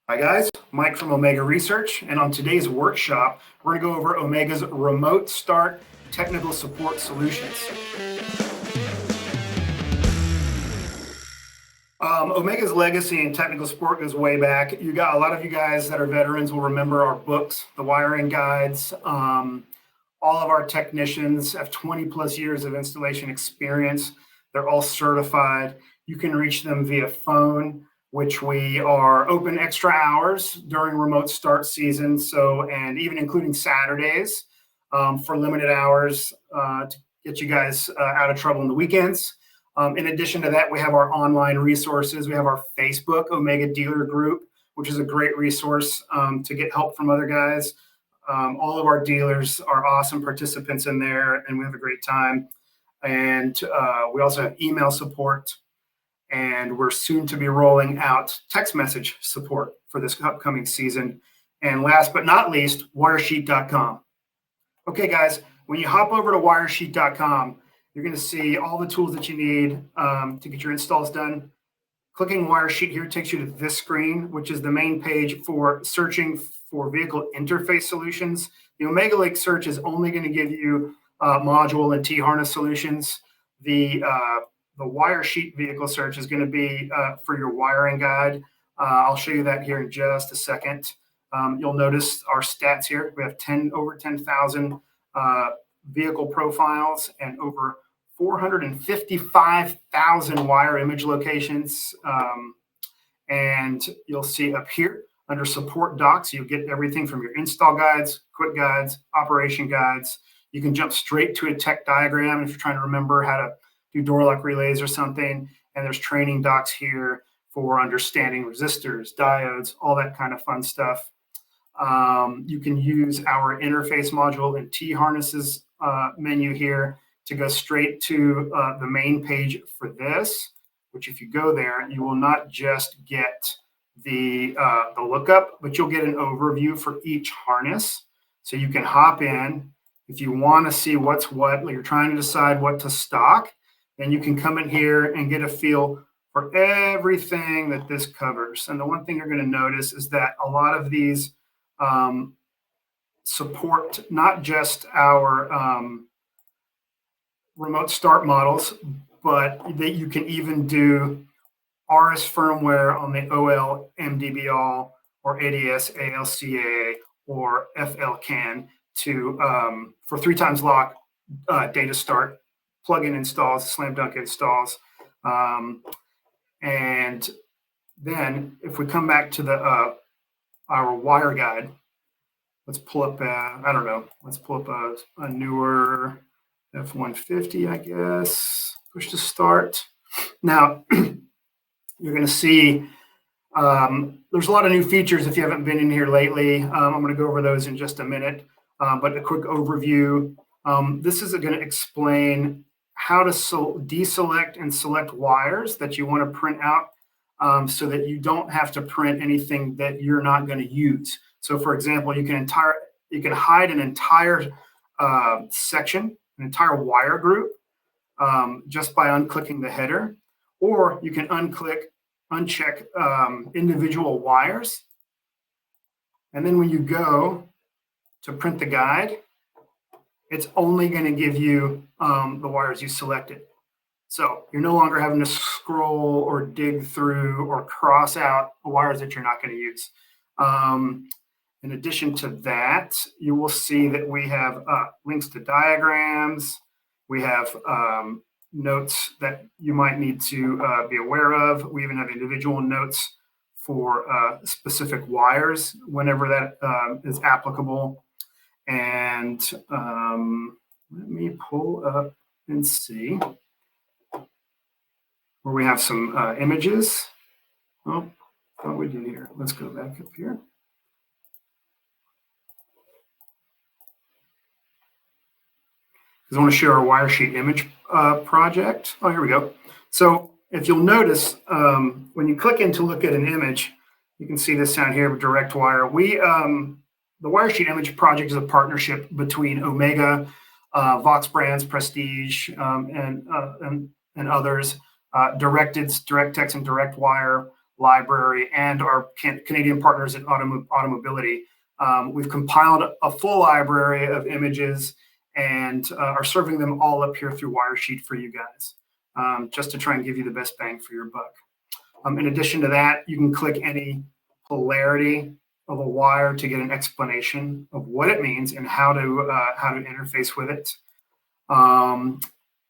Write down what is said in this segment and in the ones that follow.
Hi guys, Mike from Omega Research, and on today's workshop, we're going to go over Omega's remote start technical support solutions. Omega's legacy in technical support goes way back. You got a lot of you guys that are veterans will remember our books, the wiring guides. All of our technicians have 20 plus years of installation experience. They're all certified. You can reach them via phone, which we are open extra hours during remote start season. And even including Saturdays for limited hours to get you guys out of trouble on the weekends. In addition to that, we have our online resources. We have our Facebook Omega Dealer Group, which is a great resource to get help from other guys. All of our dealers are awesome participants in there, and we have a great time. And we also have email support. And we're soon to be rolling out text message support for this upcoming season. And last but not least, wiresheet.com. Okay, guys, when you hop over to wiresheet.com, you're going to see all the tools that you need to get your installs done. Clicking Wiresheet here takes you to this screen, which is the main page for searching for vehicle interface solutions. The OmegaLink search is only going to give you module and T-harness solutions. The Wiresheet vehicle search is going to be for your wiring guide. I'll show you that here in just a second. You'll notice our stats here. We have over 10,000 vehicle profiles and over 455,000 wire image locations. And you'll see up here under support docs, you'll get everything from your install guides, quick guides, operation guides. You can jump straight to a tech diagram if you're trying to remember how to do door lock relays or something. And there's training docs here for understanding resistors, diodes, all that kind of fun stuff. You can use our interface module and T-harnesses menu here to go straight to the main page for this, which if you go there, you will not just get the lookup, but you'll get an overview for each harness. So you can hop in. If you want to see what's what, like you're trying to decide what to stock, then you can come in here and get a feel for everything that this covers. And the one thing you're going to notice is that a lot of these support not just our remote start models, but that you can even do RS firmware on the OL, MDBL, or ADS, ALCA, or FLCAN for 3x lock data start, plug-in installs, slam dunk installs. And then if we come back to our wire guide, let's pull up, let's pull up a newer F-150, I guess. Push to start. Now, you're going to see there's a lot of new features if you haven't been in here lately. I'm going to go over those in just a minute, but a quick overview. This is going to explain how to deselect and select wires that you want to print out so that you don't have to print anything that you're not going to use. So, for example, you can hide an entire section, an entire wire group just by unclicking the header, or you can uncheck individual wires. And then when you go to print the guide, it's only going to give you the wires you selected. So you're no longer having to scroll or dig through or cross out the wires that you're not going to use. In addition to that, you will see that we have links to diagrams. We have notes that you might need to be aware of. We even have individual notes for specific wires whenever that is applicable. And let me pull up and see where we have some images. Oh, what we did here. Let's go back up here. Because I want to share our Wiresheet image project. Oh, here we go. So if you'll notice, when you click in to look at an image, you can see this down here with direct wire. The Wiresheet image project is a partnership between Omega, Vox Brands, Prestige, and others. DirectEd's, DirectX, and DirectWire library and our Canadian partners at Automobility. We've compiled a full library of images and are serving them all up here through Wiresheet for you guys, just to try and give you the best bang for your buck. In addition to that, you can click any polarity of a wire to get an explanation of what it means and how to interface with it.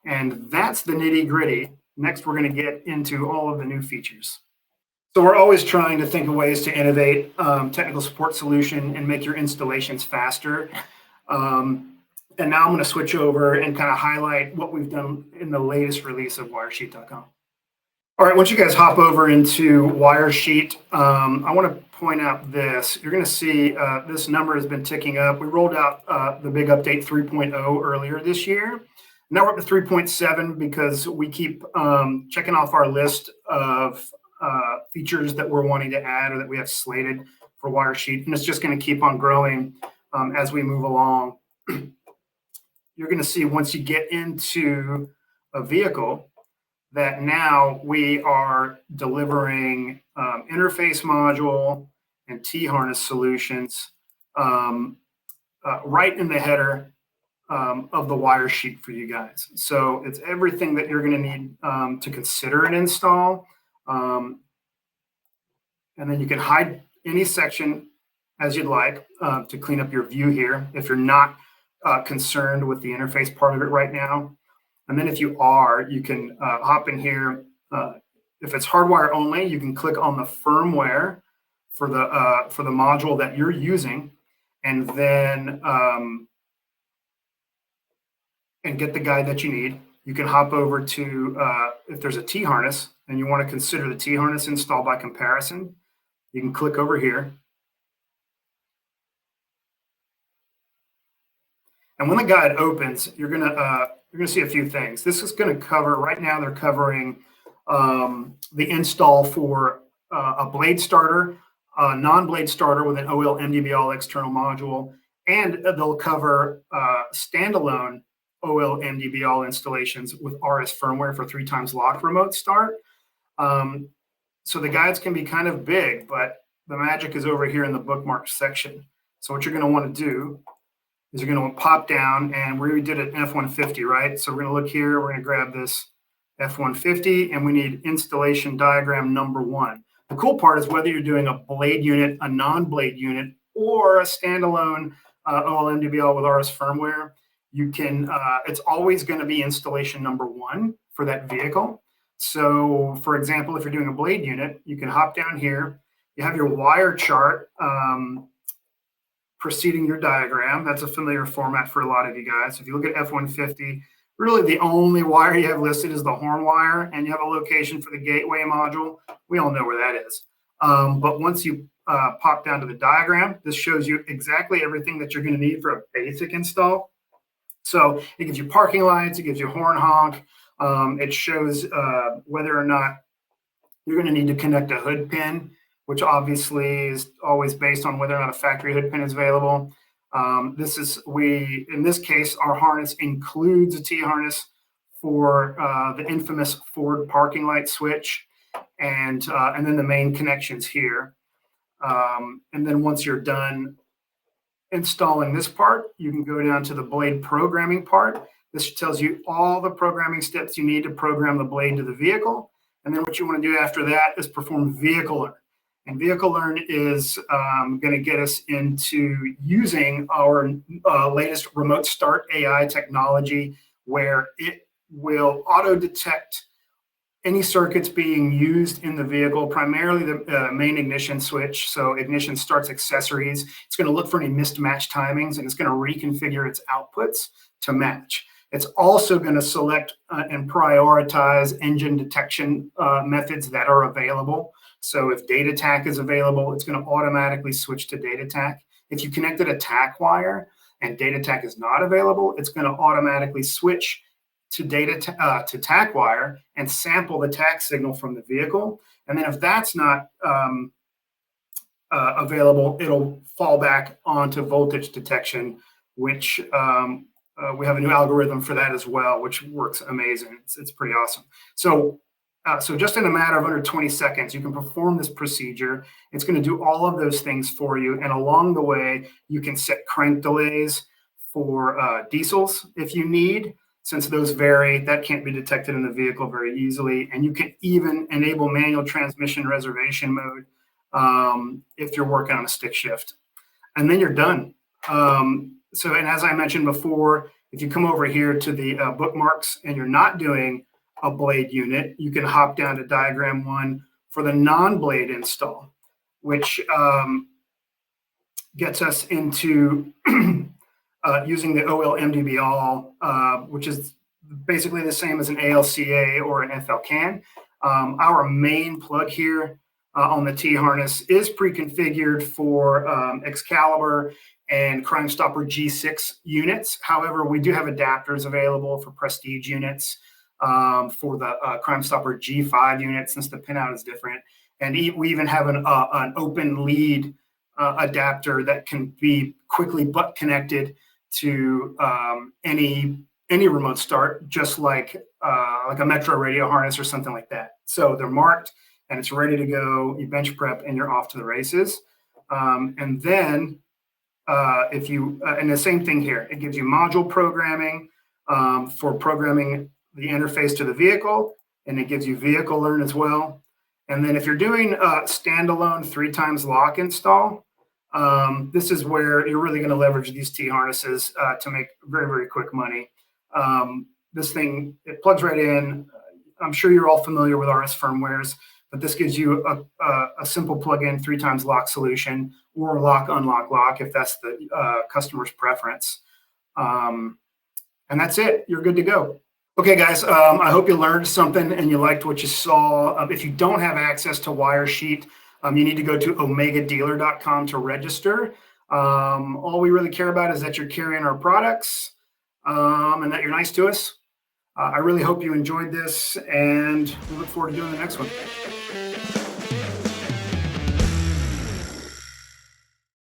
And that's the nitty gritty. Next, we're going to get into all of the new features. So we're always trying to think of ways to innovate technical support solution and make your installations faster. And now I'm going to switch over and kind of highlight what we've done in the latest release of Wiresheet.com. All right, once you guys hop over into Wiresheet, I want to point out this. You're going to see this number has been ticking up. We rolled out the big update 3.0 earlier this year. Now we're up to 3.7 because we keep checking off our list of features that we're wanting to add or that we have slated for Wiresheet. And it's just going to keep on growing as we move along. You're going to see once you get into a vehicle that now we are delivering interface module and T-harness solutions right in the header of the Wiresheet for you guys. So it's everything that you're going to need to consider an install. And then you can hide any section as you'd like to clean up your view here if you're not concerned with the interface part of it right now. And then if you are, you can hop in here. If it's hardwire only, you can click on the firmware for the module that you're using, and then and get the guide that you need. You can hop over to if there's a T-harness and you want to consider the T-harness install by comparison, you can click over here. And when the guide opens, you're gonna see a few things. This is going to cover, right now they're covering the install for a blade starter, a non-blade starter with an OL MDB external module, and they'll cover standalone OL MDB installations with RS firmware for 3x lock remote start. So the guides can be kind of big, but the magic is over here in the bookmarks section. So what you're going to want to do is you're going to pop down, and we did an F-150, right? So we're going to look here. We're going to grab this F-150, and we need installation diagram number 1. The cool part is whether you're doing a blade unit, a non-blade unit, or a standalone OLMDBL with RS firmware, you can. It's always going to be installation number 1 for that vehicle. So, for example, if you're doing a blade unit, you can hop down here. You have your wire chart preceding your diagram. That's a familiar format for a lot of you guys. If you look at F-150, really the only wire you have listed is the horn wire, and you have a location for the gateway module. We all know where that is. But once you pop down to the diagram, this shows you exactly everything that you're going to need for a basic install. So it gives you parking lights, it gives you horn honk. It shows whether or not you're going to need to connect a hood pin, which obviously is always based on whether or not a factory hood pin is available. In this case, our harness includes a T-harness for the infamous forward parking light switch, and then the main connections here. And then once you're done installing this part, you can go down to the blade programming part. This tells you all the programming steps you need to program the blade to the vehicle. And then what you want to do after that is perform vehicle learn. And vehicle learn is going to get us into using our latest remote start AI technology, where it will auto detect any circuits being used in the vehicle, primarily the main ignition switch. So ignition starts accessories. It's going to look for any mismatched timings, and it's going to reconfigure its outputs to match. It's also going to select and prioritize engine detection methods that are available. So if data tack is available, it's going to automatically switch to data tack. If you connected a tack wire and data tack is not available, it's going to automatically switch to to tack wire and sample the tack signal from the vehicle. And then if that's not available, it'll fall back onto voltage detection, which we have a new algorithm for that as well, which works amazing. It's pretty awesome. So So just in a matter of under 20 seconds, you can perform this procedure. It's going to do all of those things for you. And along the way, you can set crank delays for diesels if you need, since those vary. That can't be detected in the vehicle very easily. And you can even enable manual transmission reservation mode if you're working on a stick shift. And then you're done. And as I mentioned before, if you come over here to the bookmarks and you're not doing a blade unit, you can hop down to diagram 1 for the non-blade install, which gets us into using the OL MDB-all, which is basically the same as an ALCA or an FL-CAN. Our main plug here on the T-harness is pre-configured for Excalibur and Crime Stopper G6 units. However, we do have adapters available for Prestige units, for the Crime Stopper G5 unit, since the pinout is different. And we even have an open lead adapter that can be quickly butt connected to any remote start, just like a Metro radio harness or something like that. So they're marked and it's ready to go. You bench prep and you're off to the races. And then and the same thing here, it gives you module programming for programming the interface to the vehicle, and it gives you vehicle learn as well. And then if you're doing a standalone 3x lock install, this is where you're really going to leverage these T-harnesses to make very, very quick money. This thing, it plugs right in. I'm sure you're all familiar with RS firmwares, but this gives you a simple plug-in 3x lock solution, or lock, unlock, lock, if that's the customer's preference. And that's it. You're good to go. Okay, guys, I hope you learned something and you liked what you saw. If you don't have access to Wiresheet, you need to go to OmegaDealer.com to register. All we really care about is that you're carrying our products and that you're nice to us. I really hope you enjoyed this, and we look forward to doing the next one.